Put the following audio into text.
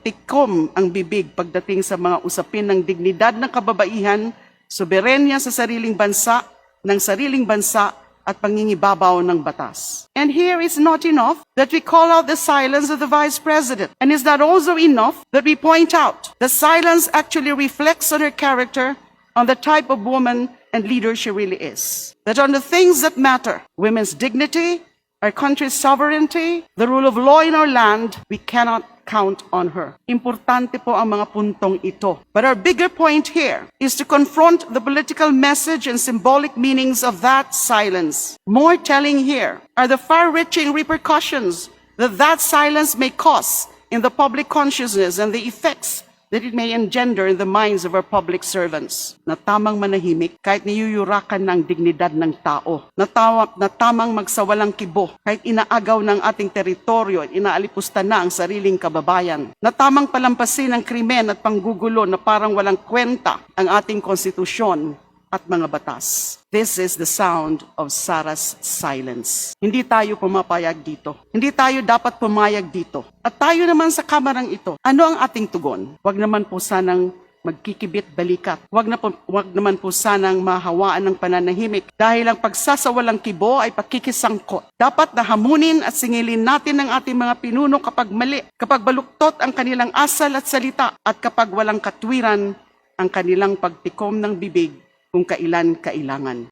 tikom ang bibig pagdating sa mga usapin ng dignidad ng kababaihan, soberenya sa sariling bansa, ng sariling bansa, at pangingibabaw ng batas. And here is not enough that we call out the silence of the Vice President. And is that also enough that we point out the silence actually reflects on her character, on the type of woman and leader she really is. That on the things that matter, women's dignity, our country's sovereignty, the rule of law in our land, we cannot count on her. Importante po ang mga puntong ito. But our bigger point here is to confront the political message and symbolic meanings of that silence. More telling here are the far-reaching repercussions that that silence may cause in the public consciousness and the effects that it may engender in the minds of our public servants. Na tamang manahimik kahit niyuyurakan ng dignidad ng tao. Na tamang magsawalang kibo kahit inaagaw ng ating teritoryo at inaalipusta na ang sariling kababayan. Na tamang palampasin ang krimen at panggugulo na parang walang kwenta ang ating konstitusyon at mga batas. This is the sound of Sara's silence. Hindi tayo pumapayag dito. Hindi tayo dapat pumayag dito. At tayo naman sa kamarang ito, ano ang ating tugon? Huwag naman po sanang magkikibit balikat. Huwag naman po sanang mahawaan ng pananahimik dahil ang pagsasawalang kibo ay pakikisangkot. Dapat na hamunin at singilin natin ang ating mga pinuno kapag mali, kapag baluktot ang kanilang asal at salita, at kapag walang katwiran ang kanilang pagtikom ng bibig kung kailan kailangan.